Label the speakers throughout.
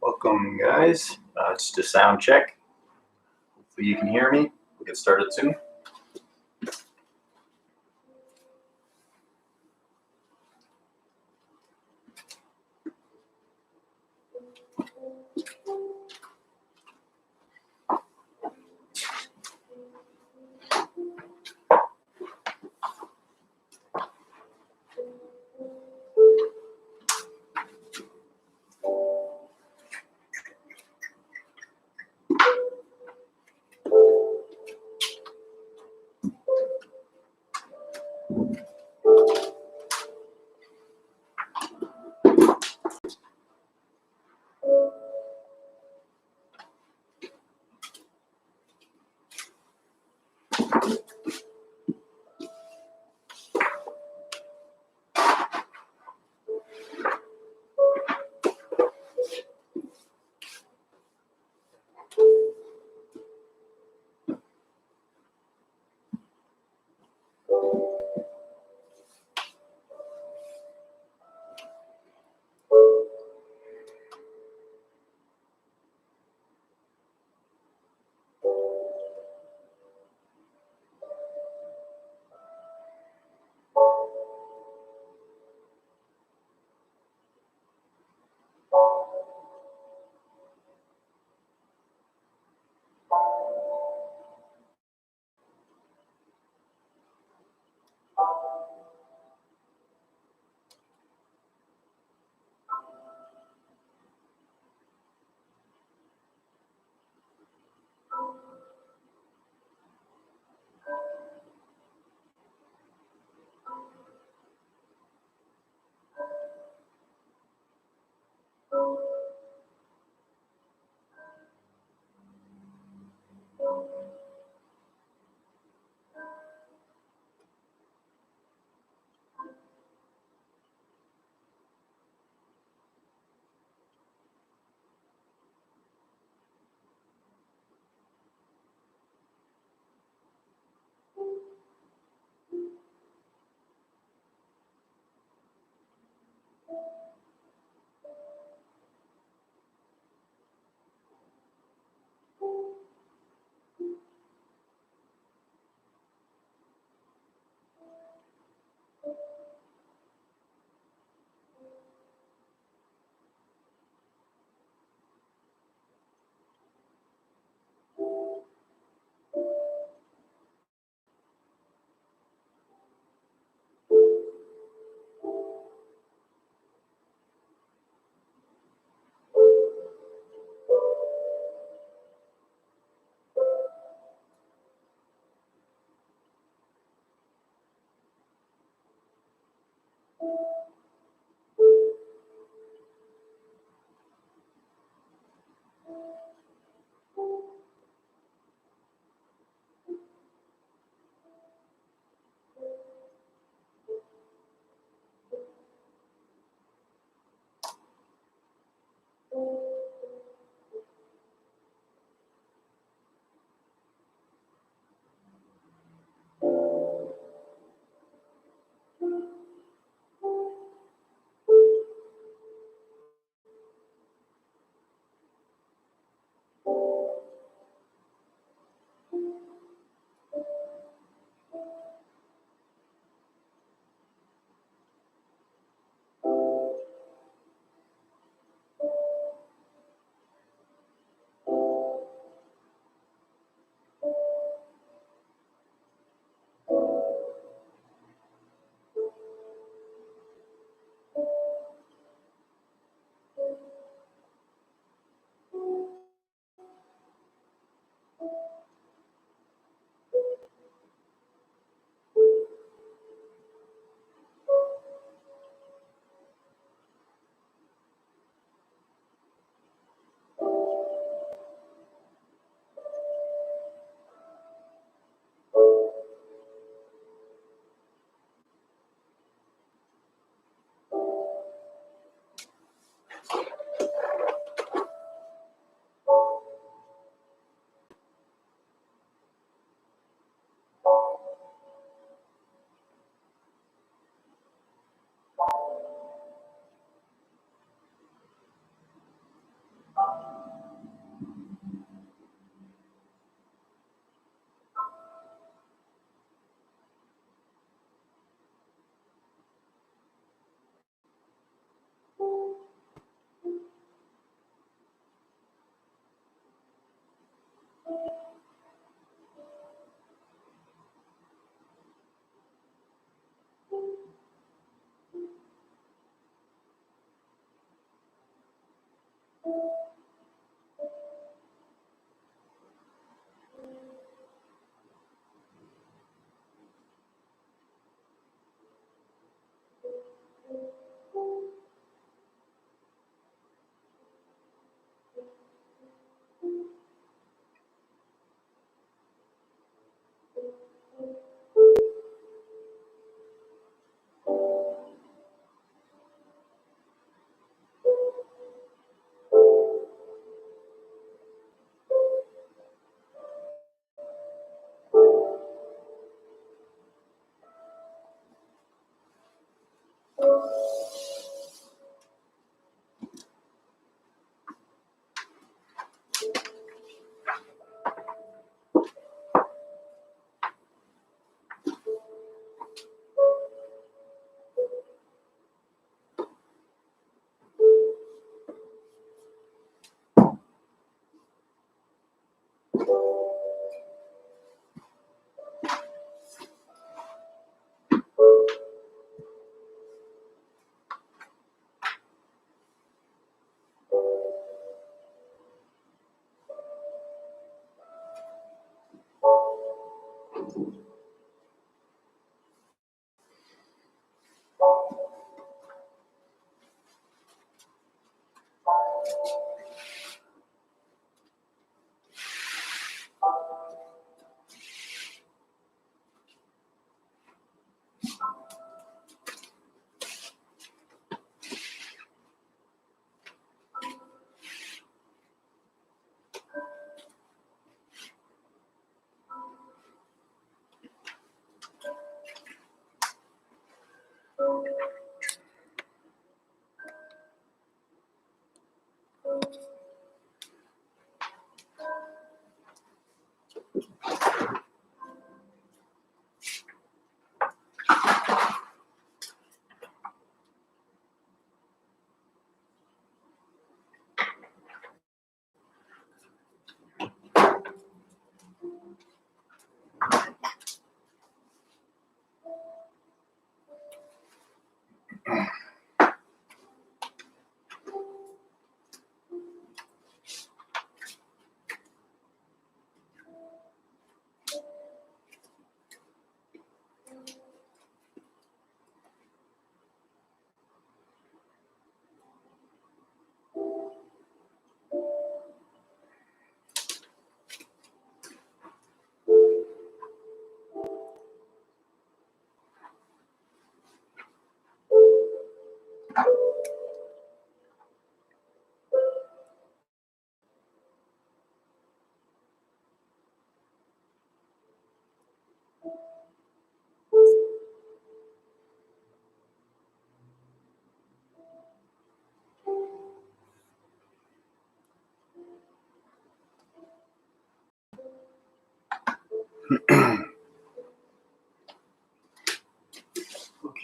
Speaker 1: Welcome, guys. It's just a sound check. Hopefully you can hear me. We'll get started soon.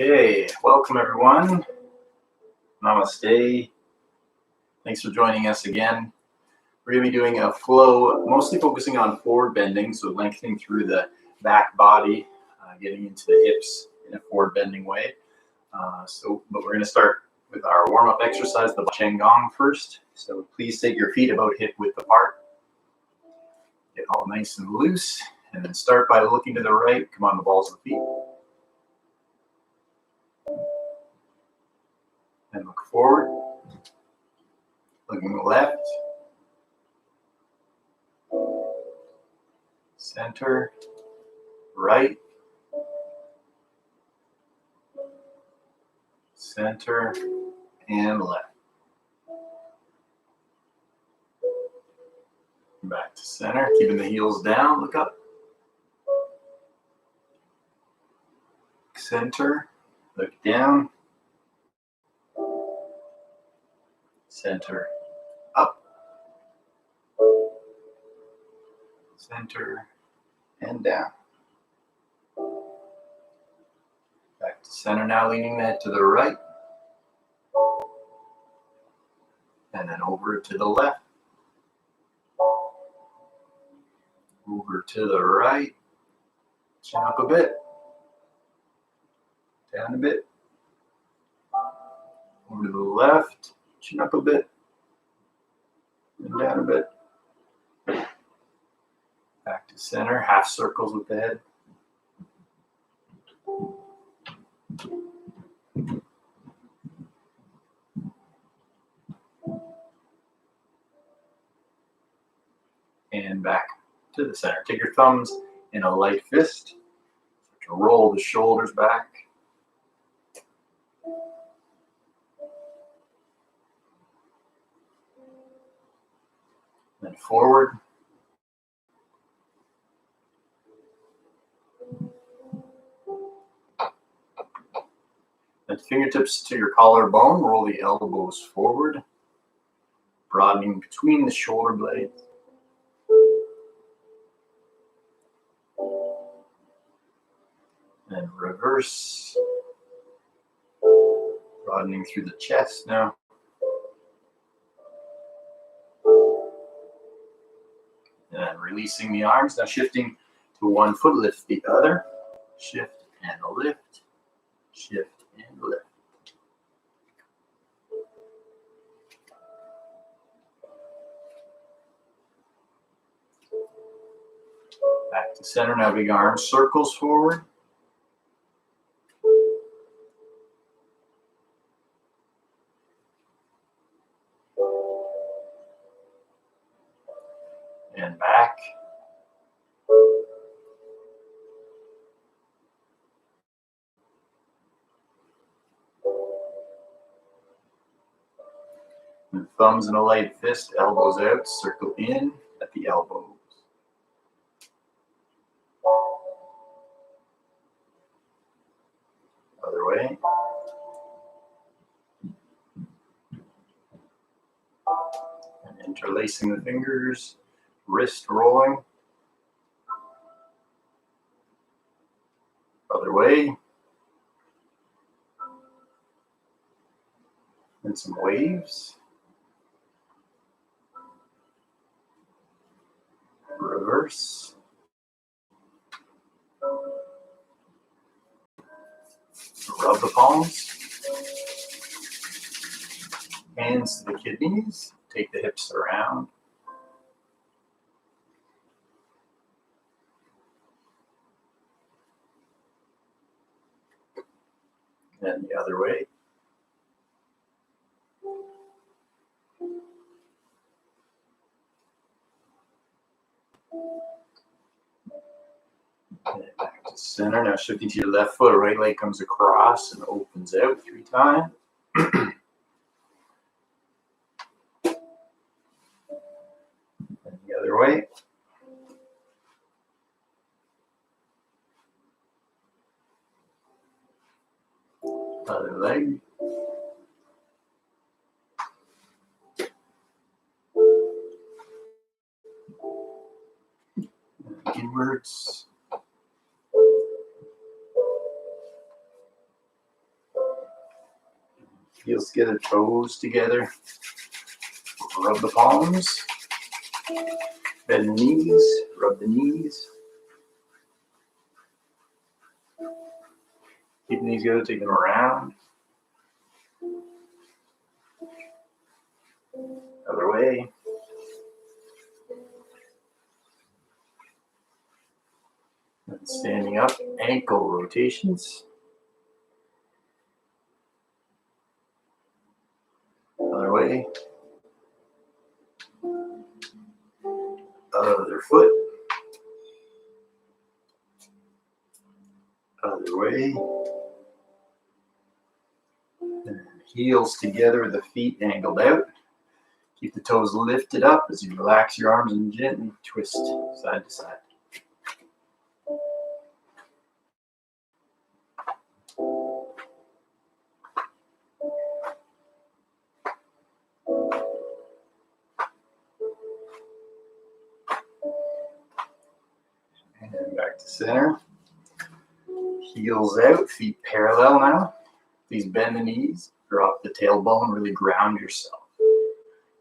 Speaker 1: Okay, welcome everyone. Namaste. Thanks for joining us again. We're going to be doing a flow, mostly focusing on forward bending, so lengthening through the back body, getting into the hips in a forward bending way. But we're going to start with our warm-up exercise, the Qigong first. So please take your feet about hip width apart. Get all nice and loose, and then start by looking to the right. Come on the balls of the feet. And look forward. Looking left. Center. Right. Center. And left. Back to center. Keeping the heels down. Look up. Center. Look down. Center. Up. Center. And down. Back to center now, leaning that to the right. And then over to the left. Over to the right. Chin up a bit. Down a bit. Over to the left. Chin up a bit. And down a bit. Back to center. Half circles with the head. And back to the center. Take your thumbs in a light fist to roll the shoulders back. Then forward. Then fingertips to your collarbone. Roll the elbows forward, broadening between the shoulder blades. And reverse, broadening through the chest now. And releasing the arms. Now shifting to one foot, lift the other. Shift and lift. Shift and lift. Back to center. Now big arms, circles forward. And back. And thumbs in a light fist, elbows out, circle in at the elbows. Other way. And interlacing the fingers, wrist rolling. Other way. And some waves. Reverse. Rub the palms. Hands to the kidneys. Take the hips around. And the other way. And back to center. Now shifting to your left foot. Right leg comes across and opens out 3 times. And the other way. Other leg. And inwards. Heels together, toes together. Rub the palms. Bend the knees, rub the knees. Keep the knees together, take them around. Other way. And standing up, ankle rotations. Other way. Other foot. Other way. And heels together, the feet angled out. Keep the toes lifted up as you relax your arms and gently twist side to side. And back to center. Heels out, feet parallel now. Please bend the knees, drop the tailbone, really ground yourself.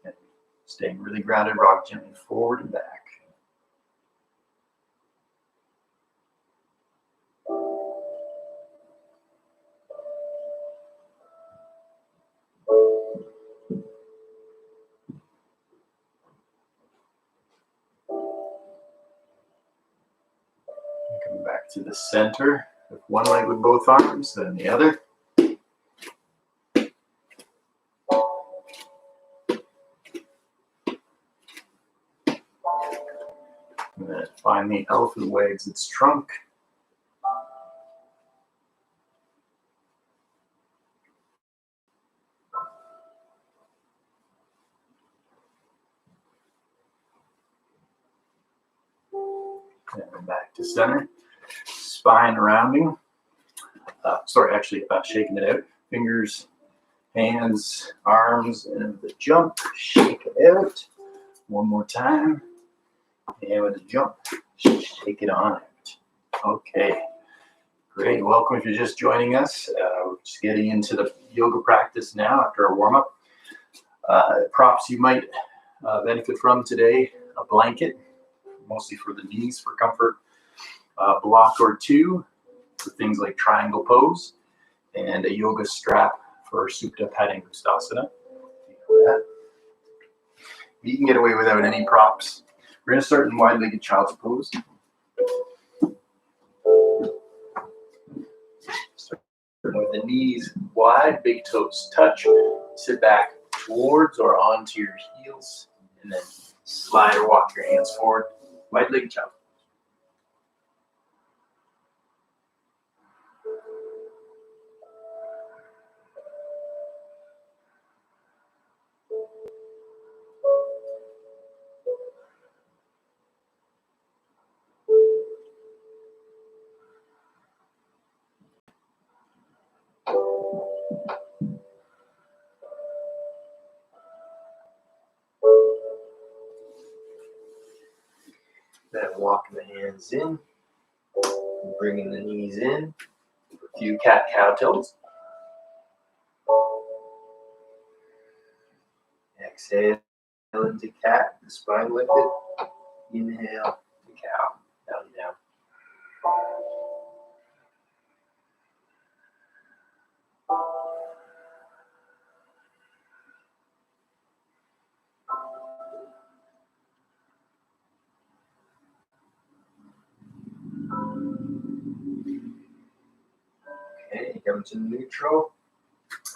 Speaker 1: And staying really grounded, rock gently forward and back. Come back to the center with one leg with both arms, then the other. And then find the elephant wags its trunk. And back to center. Spine rounding. Shaking it out. Fingers, hands, arms, and the jump. Shake it out. One more time. And with the jump, shake it on out. Okay. Great. Welcome if you're just joining us. We're just getting into the yoga practice now after our warm-up. Props you might benefit from today: a blanket, mostly for the knees for comfort, a block or two for things like triangle pose, and a yoga strap for Supta Padangusthasana. You can get away without any props. We're going to start in wide-legged child's pose. Starting with the knees wide, big toes touch. Sit back towards or onto your heels, and then slide or walk your hands forward. Wide-legged child. Then walking the hands in, bringing the knees in. A few cat-cow tilts. Exhale into cat, the spine lifted. Inhale to cow, belly down. Okay, come to neutral.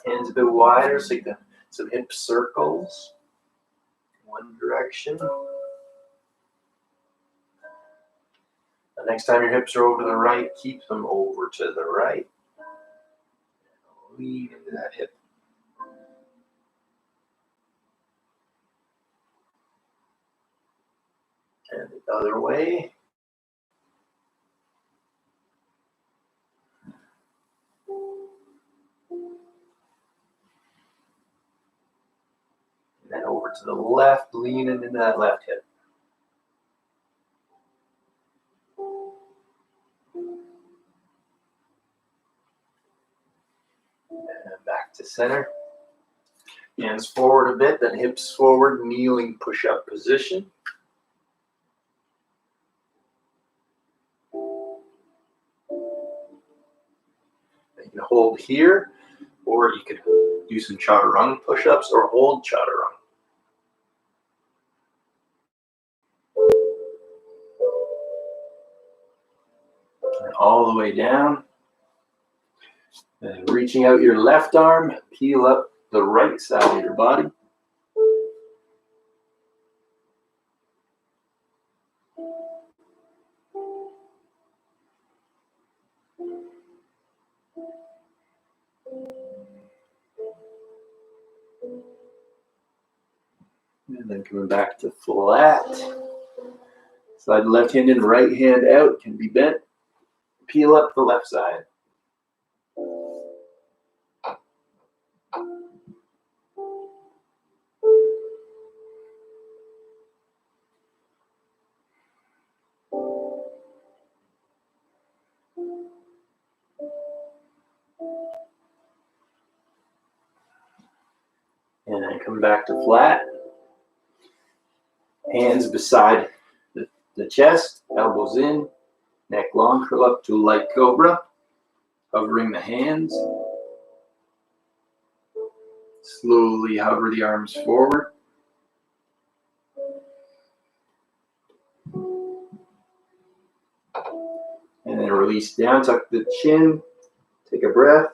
Speaker 1: Hands a bit wider, so like some hip circles. One direction. The next time your hips are over to the right, keep them over to the right. Lean into that hip. And the other way. And then over to the left, leaning into that left hip. And back to center. Hands forward a bit, then hips forward, kneeling push-up position. You can hold here, or you could do some chaturanga push-ups or hold chaturanga. And all the way down. And reaching out your left arm, peel up the right side of your body. And then coming back to flat. Slide the left hand in, right hand out, can be bent. Peel up the left side. And then come back to flat. Hands beside the chest, elbows in, neck long, curl up to light cobra. Hovering the hands. Slowly hover the arms forward. And then release down, tuck the chin, take a breath.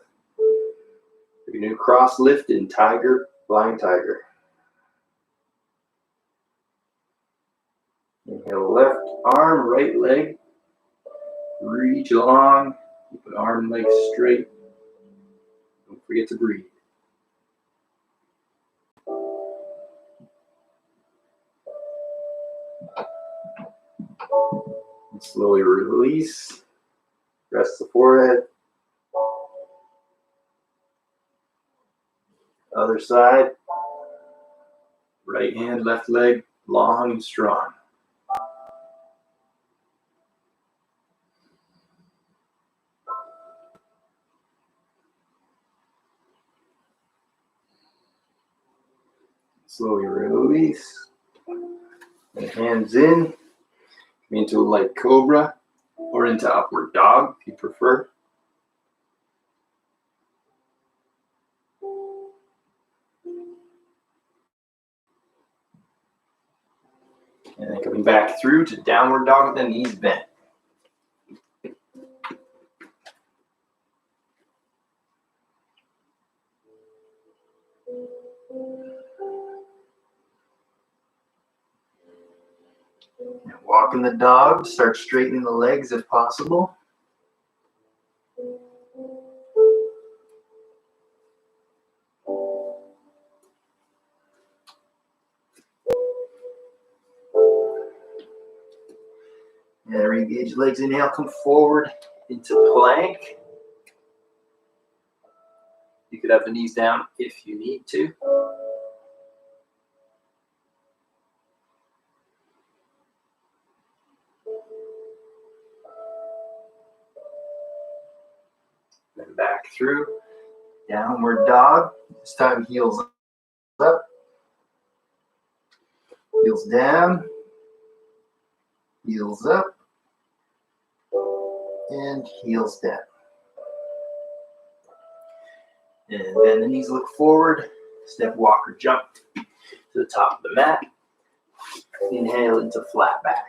Speaker 1: Take a new cross lift in tiger, flying tiger. Inhale, left arm, right leg. Reach along, keep an arm and leg straight. Don't forget to breathe. And slowly release. Rest the forehead. Other side. Right hand, left leg, long and strong. Slowly release. And hands in. Into a light cobra or into upward dog if you prefer. And then coming back through to downward dog with the knees bent. And walking the dog, start straightening the legs if possible. And re-engage legs, inhale, come forward into plank. You could have the knees down if you need to. Then back through, downward dog. This time heels up, heels down, heels up, and heels down. And then the knees look forward, step, walk, or jump to the top of the mat. Inhale into flat back.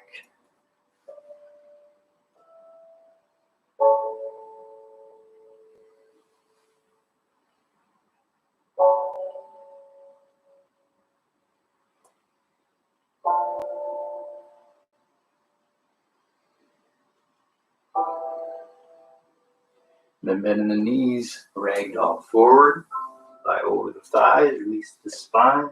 Speaker 1: Then bending the knees, ragdoll forward, lie over the thighs, release the spine.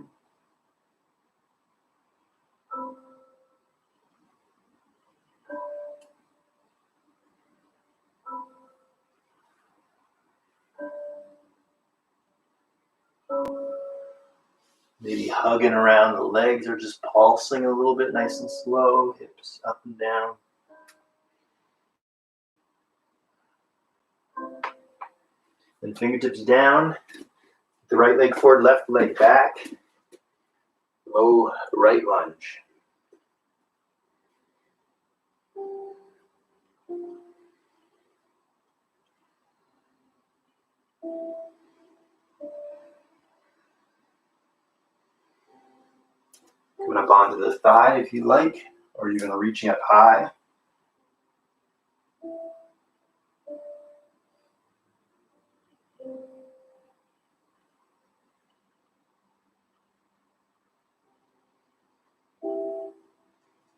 Speaker 1: Maybe hugging around the legs or just pulsing a little bit, nice and slow, hips up and down. Then fingertips down, The right leg forward, left leg back. Low right lunge. Coming up onto the thigh if you like, or you're going to reaching up high.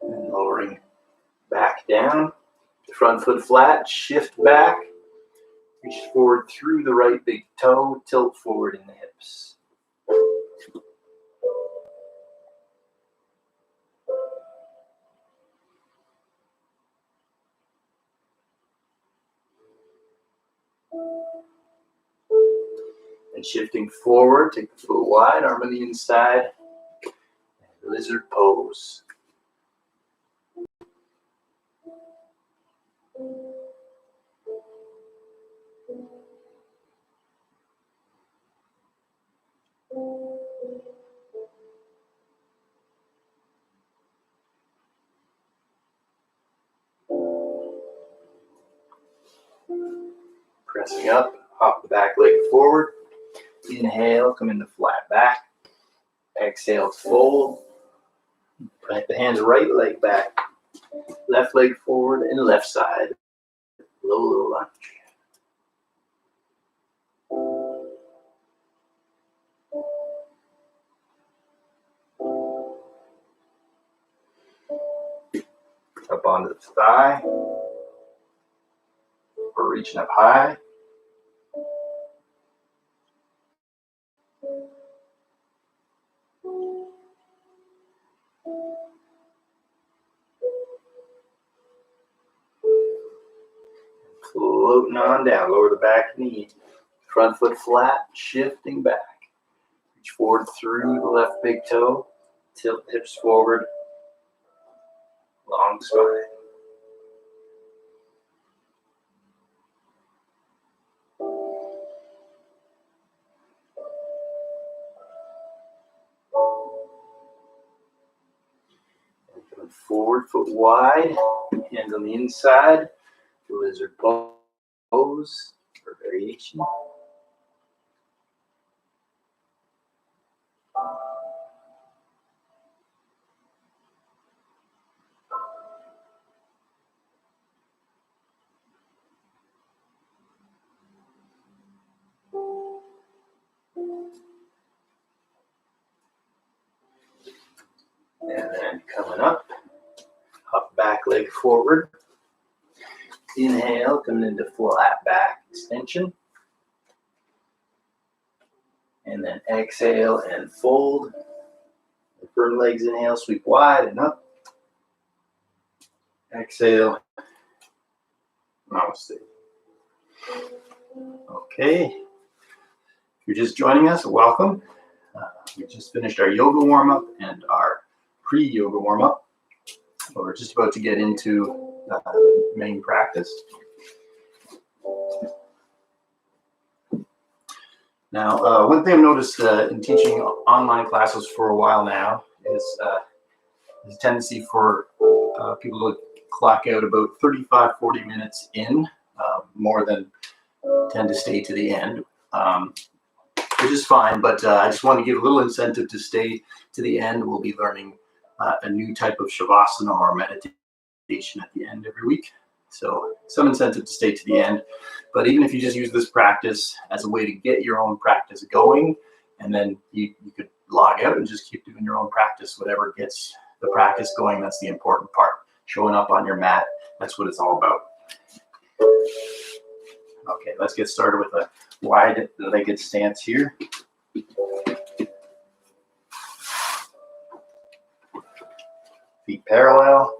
Speaker 1: And lowering back down. Front foot flat, shift back. Reach forward through the right big toe, tilt forward in the hips. And shifting forward, take the foot wide, arm on the inside. Lizard pose. Pressing up, hop the back leg forward. Inhale, come into flat back. Exhale, fold. Plant the hands, right leg back. Left leg forward and left side. Low lunge. Up onto the thigh. We're reaching up high. Floating on down, lower the back knee. Front foot flat, shifting back. Reach forward through the left big toe. Tilt hips forward. Long spine. And forward, foot wide. Hands on the inside. Lizard pose or variation. And then coming up, hop back leg forward. Inhale, coming into flat back extension. And then exhale and fold. The firm legs, inhale, sweep wide and up. Exhale. Namaste. Okay. If you're just joining us, welcome. We just finished our yoga warm-up and our pre-yoga warm-up. We're just about to get into main practice. Now, one thing I've noticed in teaching online classes for a while now is there's a tendency for people to clock out about 35-40 minutes in, more than tend to stay to the end, which is fine, but I just want to give a little incentive to stay to the end. We'll be learning a new type of shavasana or meditation at the end every week. So some incentive to stay to the end. But even if you just use this practice as a way to get your own practice going, and then you could log out and just keep doing your own practice, whatever gets the practice going, that's the important part. Showing up on your mat, that's what it's all about. Okay, let's get started with a wide-legged stance here. Feet parallel.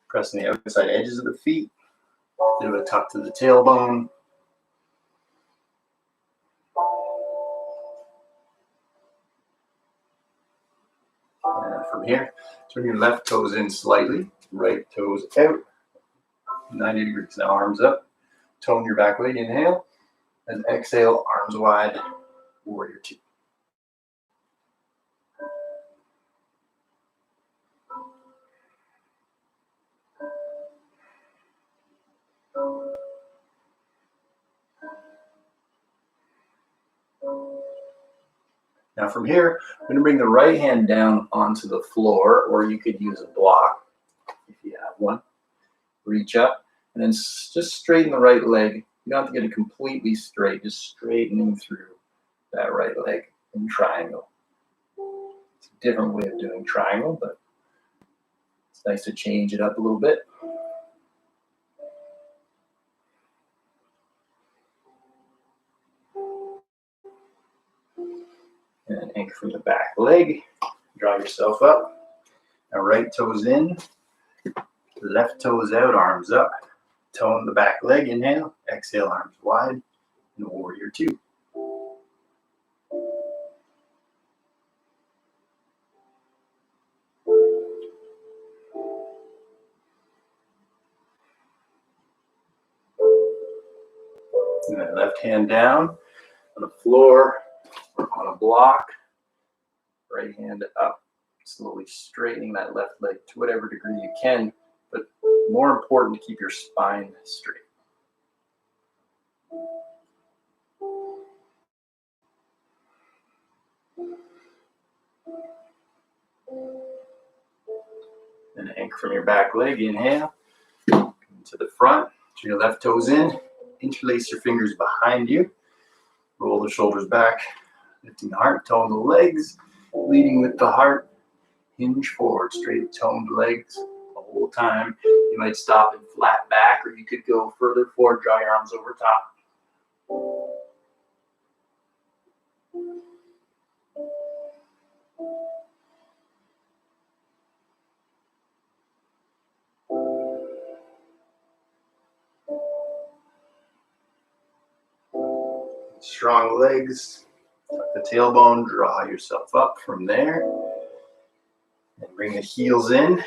Speaker 1: Pressing the outside edges of the feet. Bit of a tuck to the tailbone. And from here, turn your left toes in slightly, right toes out. 90 degrees. Now arms up. Tone your back leg. Inhale. And exhale, arms wide, warrior two. Now from here, I'm going to bring the right hand down onto the floor, or you could use a block if you have one. Reach up, and then just straighten the right leg. You don't have to get it completely straight, just straightening through that right leg in triangle. It's a different way of doing triangle, but it's nice to change it up a little bit. And anchor from the back leg. Draw yourself up. Now right toes in, left toes out, arms up. Tone the back leg, inhale. Exhale, arms wide, and warrior two. And then left hand down on the floor or on a block. Right hand up, slowly straightening that left leg to whatever degree you can, but more important to keep your spine straight. And anchor from your back leg, inhale, come to the front, turn your left toes in, interlace your fingers behind you, roll the shoulders back, lifting the heart, tone the legs, leading with the heart, hinge forward, straight toned legs the whole time. You might stop in flat back, or you could go further forward, draw your arms over top. Strong legs, tuck the tailbone, draw yourself up from there. And bring the heels in,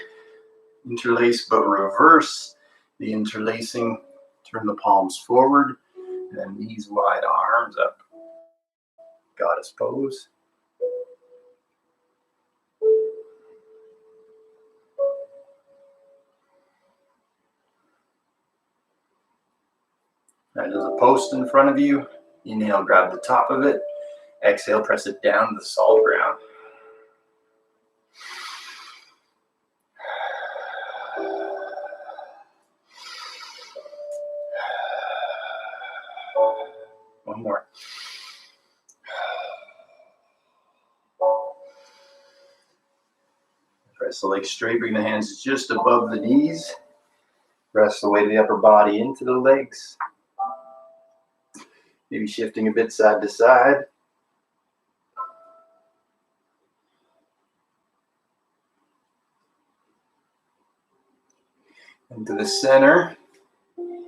Speaker 1: interlace but reverse the interlacing. Turn the palms forward, and then knees wide, arms up. Goddess pose. Now there's a post in front of you. Inhale, grab the top of it. Exhale, press it down to the solid ground. One more. Press the legs straight, bring the hands just above the knees. Press the weight of the upper body into the legs. Maybe shifting a bit side to side. Into the center.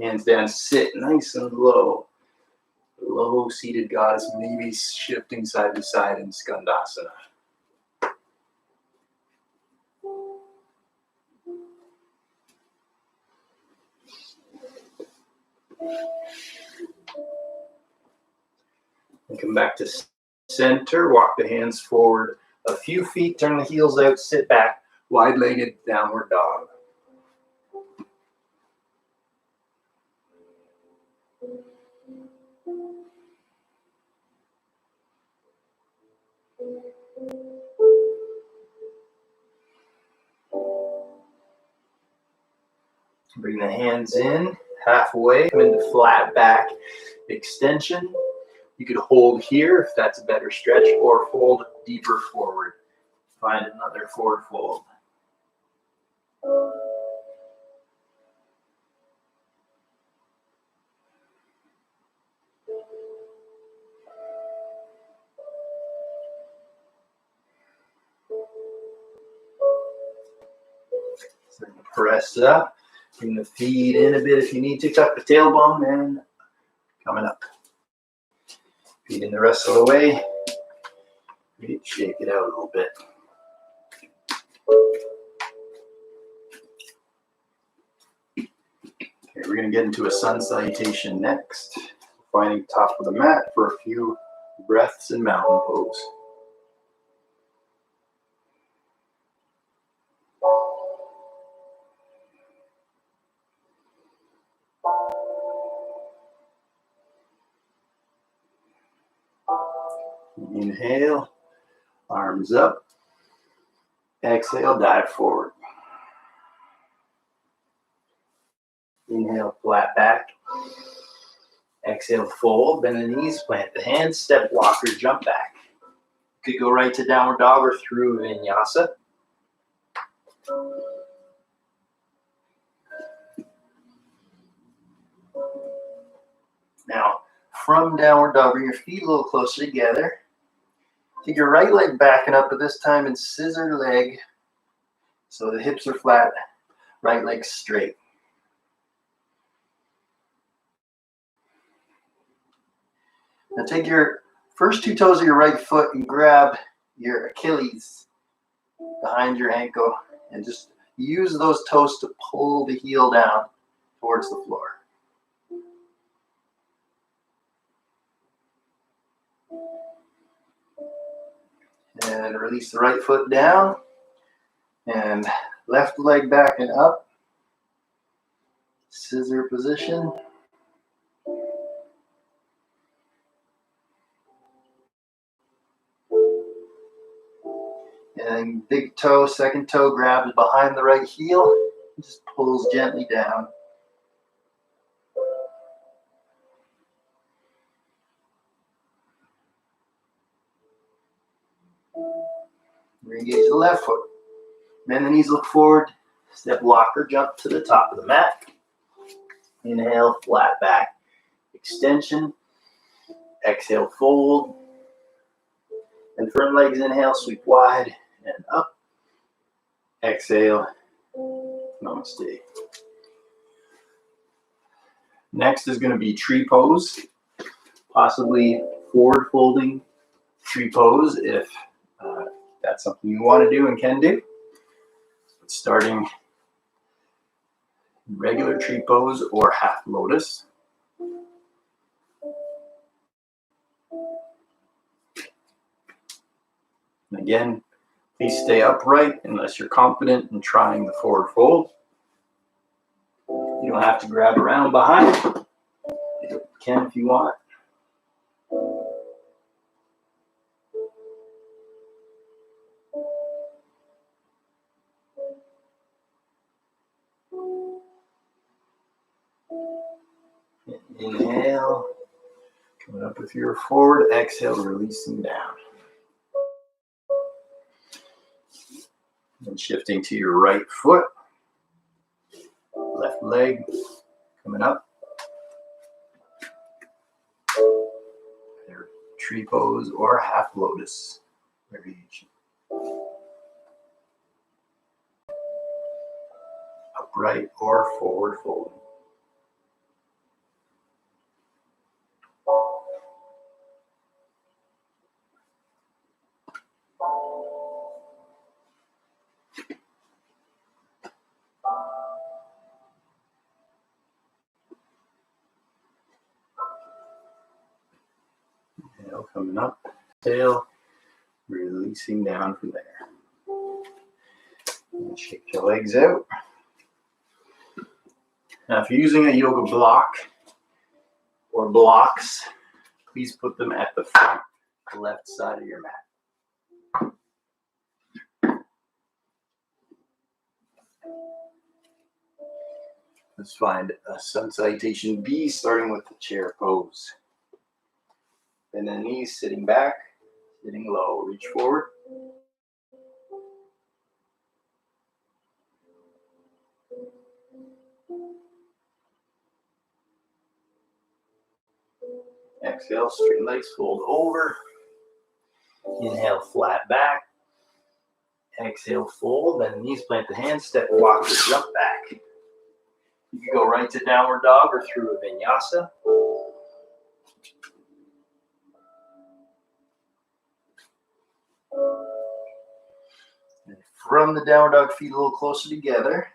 Speaker 1: Hands down, sit nice and low. Low seated goddess, maybe shifting side to side in Skandasana. And come back to center, walk the hands forward a few feet, turn the heels out, sit back, wide-legged downward dog. Bring the hands in halfway, come into flat back extension. You could hold here if that's a better stretch, or fold deeper forward. Find another forward fold. So press up, bring the feet in a bit if you need to, tuck the tailbone, and coming up. Feet in the rest of the way. Shake it out a little bit. Okay, we're going to get into a sun salutation next. finding top of the mat for a few breaths in mountain pose. Inhale, arms up. Exhale, dive forward. Inhale, flat back. Exhale, fold, bend the knees, plant the hands, step walker, jump back. You could go right to downward dog or through vinyasa. Now, from downward dog, bring your feet a little closer together. Take your right leg backing up, but this time in scissor leg. So the hips are flat, right leg straight. Now take your first two toes of your right foot and grab your Achilles behind your ankle and just use those toes to pull the heel down towards the floor. And release the right foot down and left leg back and up. Scissor position. And big toe, second toe grabs behind the right heel, just pulls gently down. Re-engage the left foot. Bend the knees, look forward. Step walker, jump to the top of the mat. Inhale, flat back. Extension. Exhale, fold. And firm legs, inhale, sweep wide and up. Exhale, namaste. Next is going to be tree pose, possibly forward folding tree pose if that's something you want to do and can do. But starting regular tree pose or half lotus. And again, please stay upright unless you're confident in trying the forward fold. You don't have to grab around behind. You can if you want. Inhale, coming up with your forward. Exhale, releasing down. And shifting to your right foot. Left leg coming up. Either tree pose or half lotus variation. Upright or forward folding. Inhale, coming up. Exhale, releasing down from there. And shake your legs out. Now, if you're using a yoga block or blocks, please put them at the front left side of your mat. Let's find a sun salutation B, starting with the chair pose. Bend the knees, sitting back, sitting low. Reach forward. Exhale, straighten legs, fold over. Inhale, flat back. Exhale, fold. Bend the knees, plant the hands, step, walk, or jump back. You can go right to downward dog or through a vinyasa. And from the downward dog, feet a little closer together.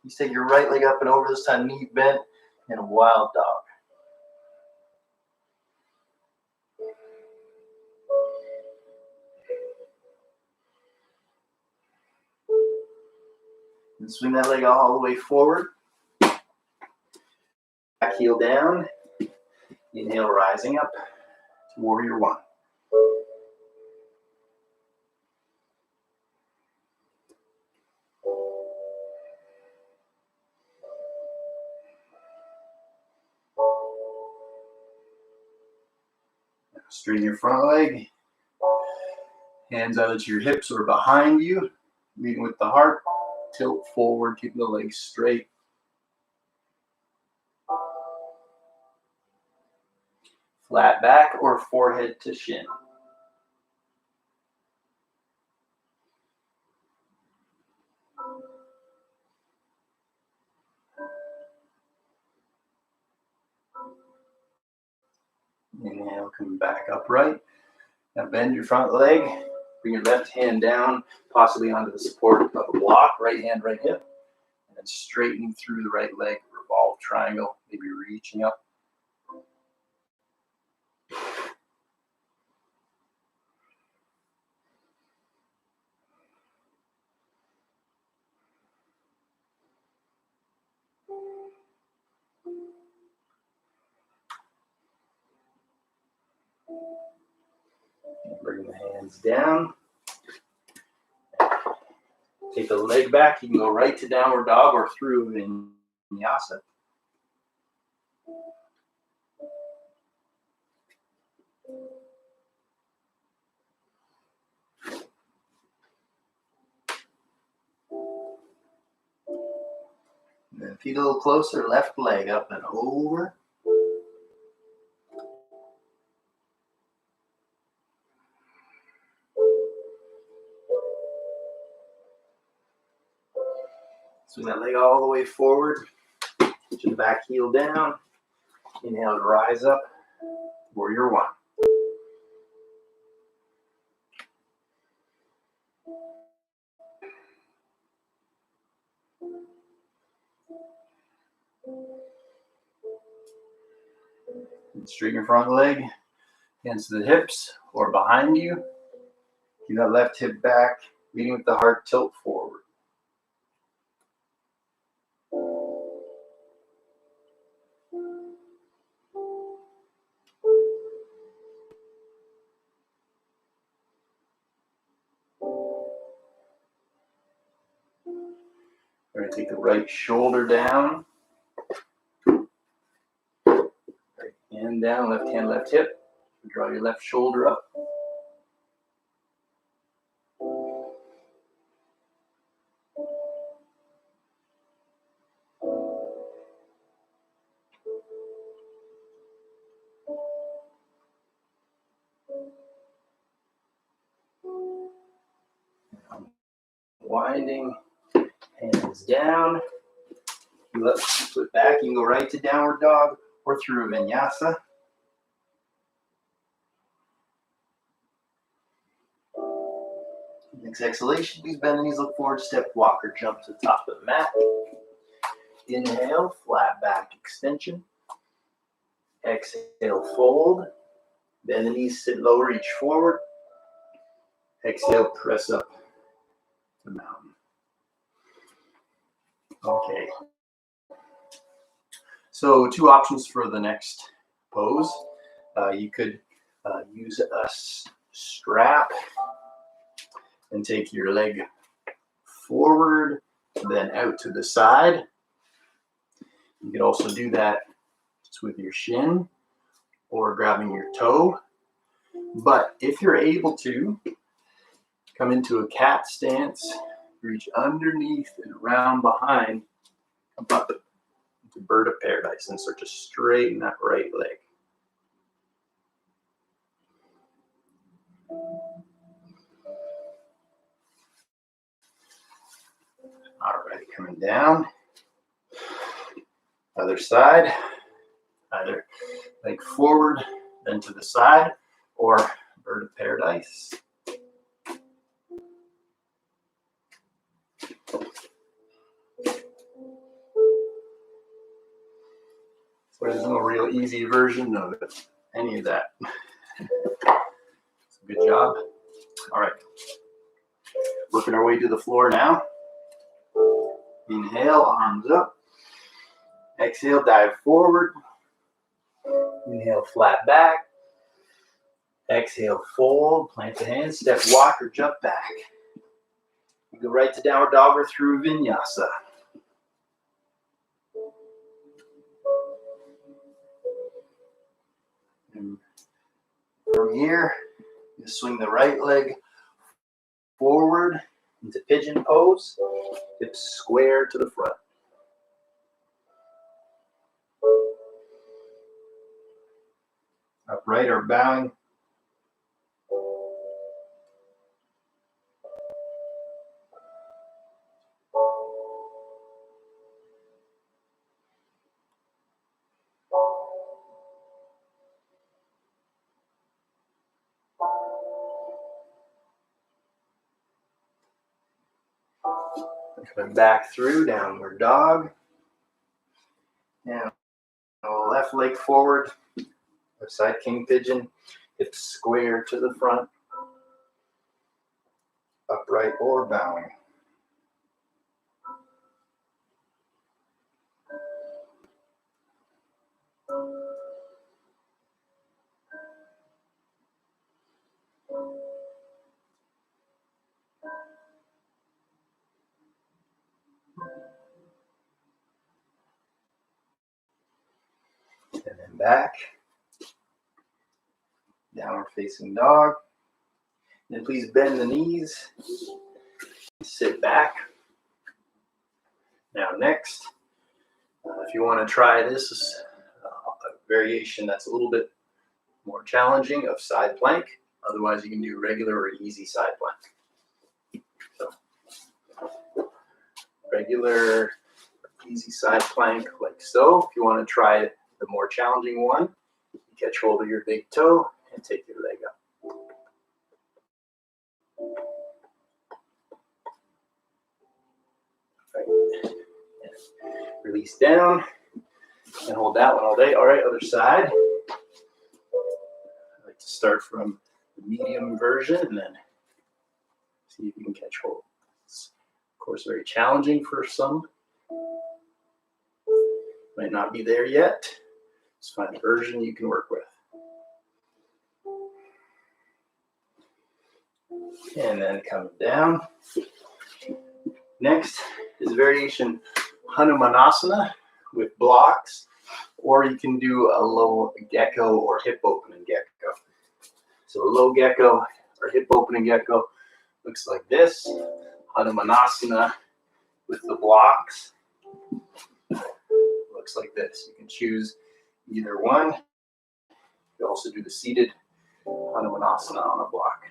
Speaker 1: You take your right leg up and over, this time knee bent, and a wild dog. And swing that leg all the way forward. Back heel down. Inhale, rising up to warrior one. Now straighten your front leg. Hands either to your hips or behind you. Leading with the heart. Tilt forward, keeping the legs straight. Flat back or forehead to shin. Inhale, come back upright. Now bend your front leg. Bring your left hand down, possibly onto the support of a block. Right hand, right hip. And then straightening through the right leg. Revolve triangle, maybe reaching up. Bring the hands down. Take the leg back. You can go right to downward dog or through vinyasa. And then feet a little closer, left leg up and over. Swing that leg all the way forward. Put your back heel down. Inhale to rise up. Warrior one. And straighten your front leg. Hands to the hips or behind you. Keep that left hip back. Leading with the heart, tilt forward. We're going to take the right shoulder down. Right hand down, left hand, left hip. Draw your left shoulder up. Winding, hands down. Foot back, you can go right to downward dog or through vinyasa. Next exhalation, please bend the knees, look forward, step, walk, or jump to the top of the mat. Inhale, flat back extension. Exhale, fold. Bend the knees, sit low, reach forward. Exhale, press up to mountain. Okay. So 2 options for the next pose. You could use a strap and take your leg forward, then out to the side. You could also do that just with your shin or grabbing your toe. But if you're able to, come into a cat stance, reach underneath and around behind, come up into bird of paradise, and start to straighten that right leg. All right, coming down. Other side, either leg forward, then to the side, or bird of paradise. So there's no real easy version of any of that. Good job. All right. Working our way to the floor now. Inhale, arms up. Exhale, dive forward. Inhale, flat back. Exhale, fold, plant the hands, step, walk, or jump back. You go right to downward dog or through vinyasa. And from here, you swing the right leg forward into pigeon pose, hips square to the front. Upright or bowing. Coming back through downward dog. Now, left leg forward, left side king pigeon, hips square to the front, upright or bowing. And then back, downward facing dog. Then please bend the knees, sit back. Now next, if you want to try this, a variation that's a little bit more challenging of side plank. Otherwise, you can do regular or easy side plank. So, regular, easy side plank like so. If you want to try the more challenging one, you catch hold of your big toe and take your leg up. Right. Release down and hold that one all day. All right, other side. I like to start from the medium version and then see if you can catch hold. It's, of course, very challenging for some. Might not be there yet. Just find a version you can work with. And then coming down. Next is variation Hanumanasana with blocks, or you can do a low gecko or hip opening gecko. So a low gecko or hip opening gecko looks like this. Hanumanasana with the blocks looks like this. You can choose either one. You can also do the seated Hanumanasana on a block.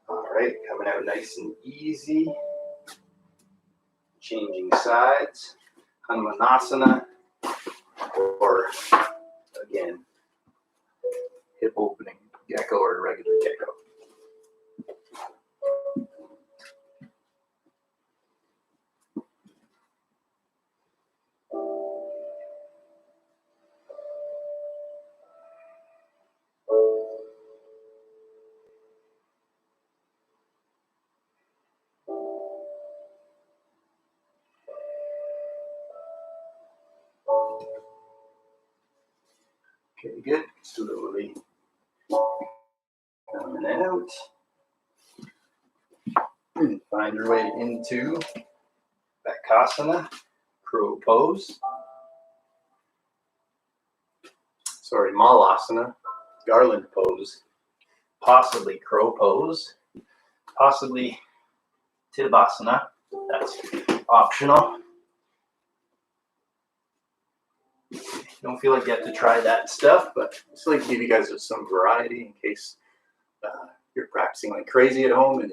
Speaker 1: All right, coming out nice and easy. Changing sides. Hanumanasana, or again, hip opening gecko or regular gecko. Okay, good. Slowly coming out. Find your way into Bakasana, crow pose. Sorry, Malasana, garland pose. Possibly crow pose. Possibly Tadasana. That's optional. Don't feel like you have to try that stuff, but just like to give you guys some variety in case you're practicing like crazy at home and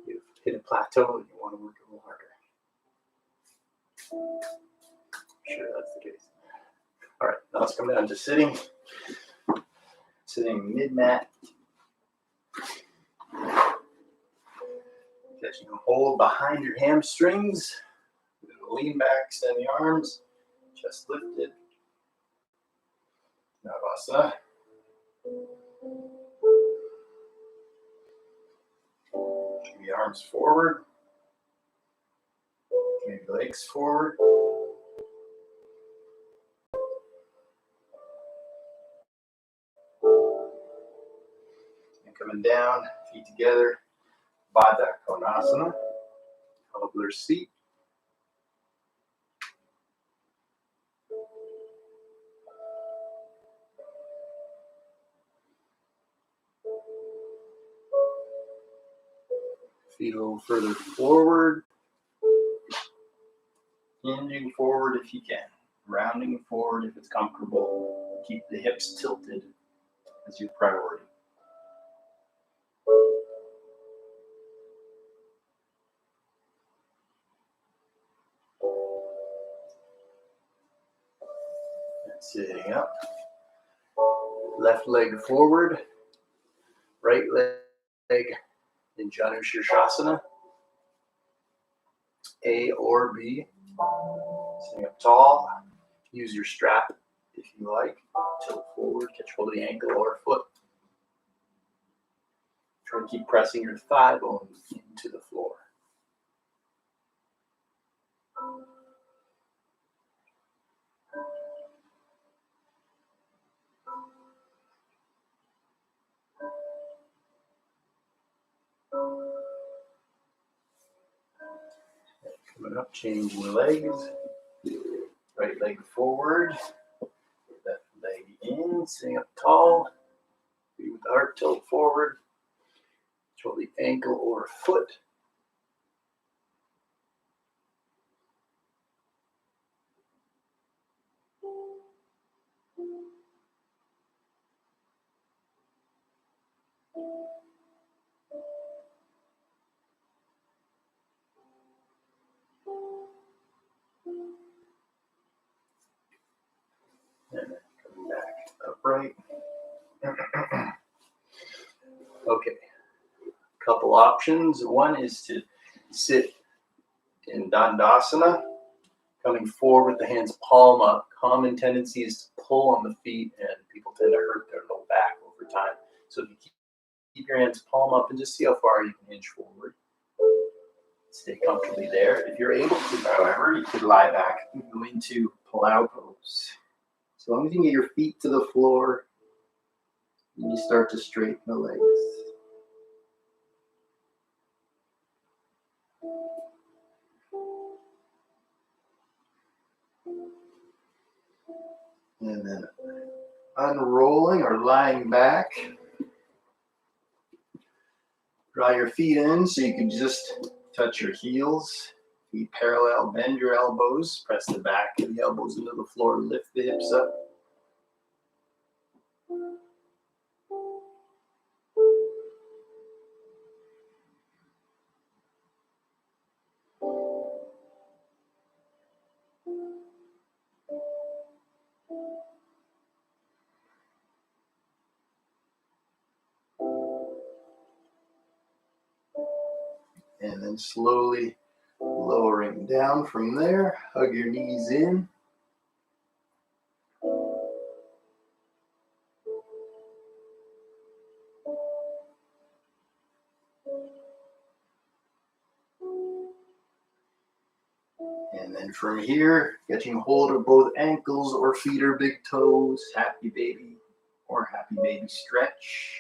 Speaker 1: you've hit a plateau and you want to work a little harder. I'm sure that's the case. All right, now let's come down to sitting. Sitting mid-mat. Catching a hold behind your hamstrings. Lean back, extend the arms, chest lifted. Navasana. Maybe arms forward. Maybe legs forward. And coming down, feet together. Baddha Konasana. Cobbler seat. Feet a little further forward. Hinging forward if you can. Rounding forward if it's comfortable. Keep the hips tilted as your priority. And sitting up. Left leg forward. Right leg in Janu Shirshasana. A or B. Sitting up tall. Use your strap if you like. Tilt forward, catch hold of the ankle or foot. Try to keep pressing your thigh bone into the floor. Coming up, changing legs. Right leg forward. Left leg in, sitting up tall. Feet with the heart tilt forward. Control the ankle or foot. And then coming back upright. Okay, couple options. One is to sit in Dandasana, coming forward with the hands palm up. Common tendency is to pull on the feet, and people tend to hurt their low back over time. So if you keep your hands palm up and just see how far you can inch forward. Stay comfortably there. If you're able to, however, you could lie back and go into pull-out pose. So long as you can get your feet to the floor, and you start to straighten the legs. And then unrolling or lying back. Draw your feet in so you can just touch your heels. Feet parallel, bend your elbows. Press the back of the elbows into the floor. Lift the hips up. And then slowly lowering down from there. Hug your knees in. And then from here, catching hold of both ankles or feet or big toes. Happy baby or happy baby stretch.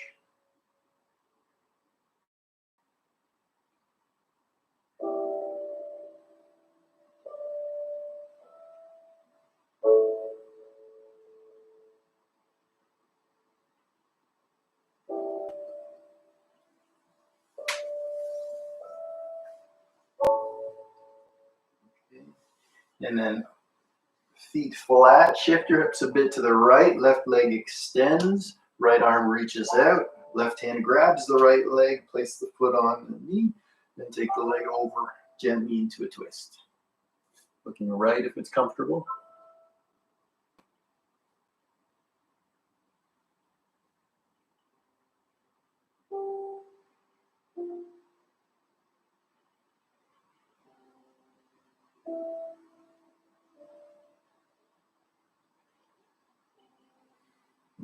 Speaker 1: And then feet flat, shift your hips a bit to the right, left leg extends, right arm reaches out, left hand grabs the right leg, place the foot on the knee, then take the leg over gently into a twist. Looking right if it's comfortable.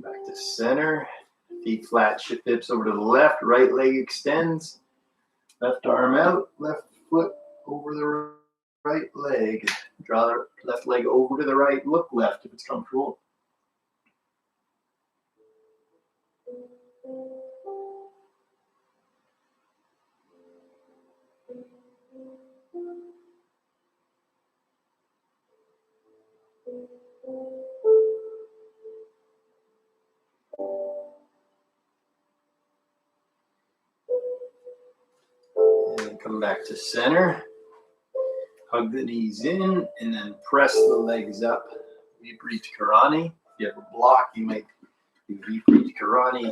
Speaker 1: Back to center. Feet flat, shift hips over to the left. Right leg extends. Left arm out. Left foot over the right leg. Draw the left leg over to the right. Look left if it's comfortable. And come back to center. Hug the knees in and then press the legs up. Vipreet Karani. If you have a block, you might do Vipreet Karani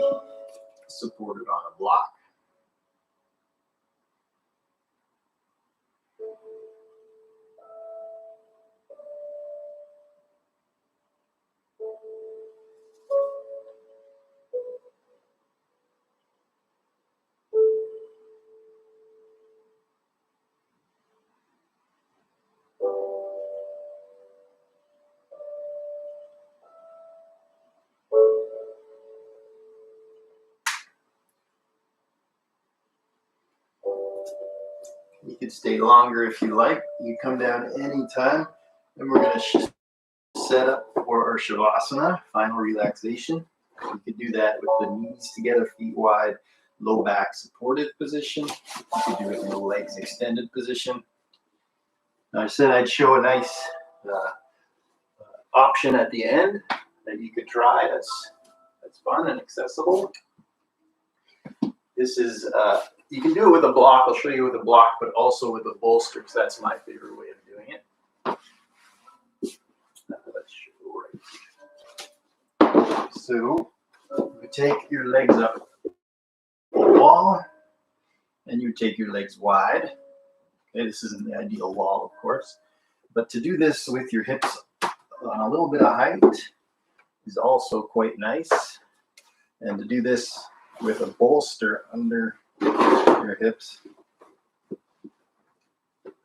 Speaker 1: supported on a block. You could stay longer if you like. You come down anytime. And we're going to set up for our Shavasana, final relaxation. You could do that with the knees together, feet wide, low back supported position. You could do it in the legs extended position. Now I said I'd show a nice option at the end that you could try. That's fun and accessible. This is you can do it with a block. I'll show you with a block, but also with a bolster, because that's my favorite way of doing it. Let's show right. So you take your legs up the wall, and you take your legs wide. Okay, this isn't the ideal wall, of course, but to do this with your hips on a little bit of height is also quite nice. And to do this with a bolster under your hips,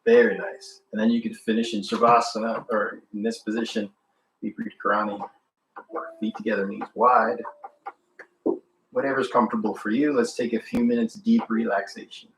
Speaker 1: very nice. And then you can finish in Shavasana, or in this position, Vipreet Karani, feet together, knees wide. Whatever's comfortable for you. Let's take a few minutes deep relaxation.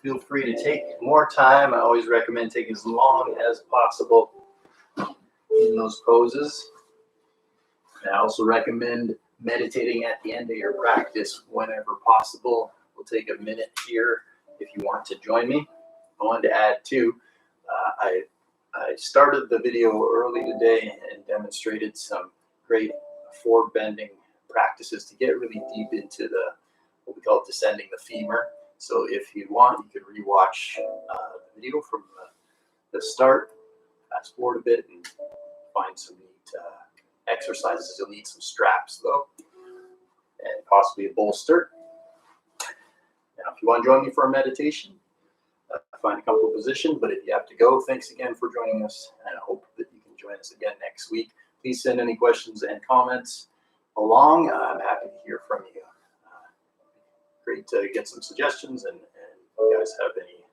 Speaker 1: Feel free to take more time. I always recommend taking as long as possible in those poses. I also recommend meditating at the end of your practice whenever possible. We'll take a minute here if you want to join me. I wanted to add too, I started the video early today and demonstrated some great forward bending practices to get really deep into what we call descending the femur. So if you want, you could rewatch the video from the start, fast forward a bit, and find some neat exercises. You'll need some straps though, and possibly a bolster. Now, if you want to join me for a meditation, find a comfortable position. But if you have to go, thanks again for joining us, and I hope that you can join us again next week. Please send any questions and comments along. I'm happy to hear from you. Great to get some suggestions, and if you guys have any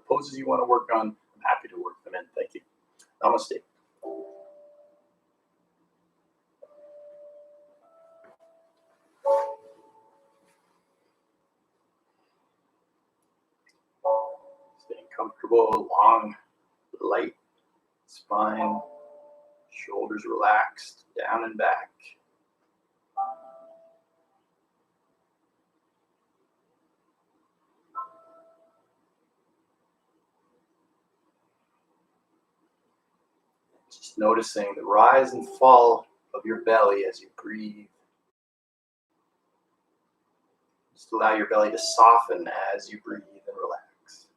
Speaker 1: poses you want to work on, I'm happy to work them in. Thank you. Namaste. Staying comfortable, long, light spine. Shoulders relaxed, down and back. Just noticing the rise and fall of your belly as you breathe. Just allow your belly to soften as you breathe and relax.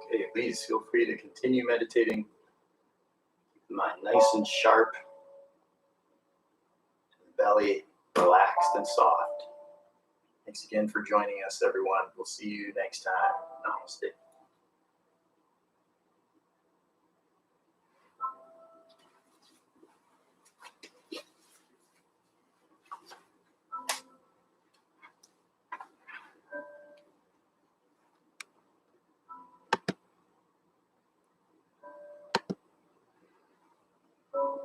Speaker 1: Okay, please feel free to continue meditating. Keep the mind nice and sharp, the belly relaxed and soft. Thanks again for joining us, everyone. We'll see you next time. Namaste.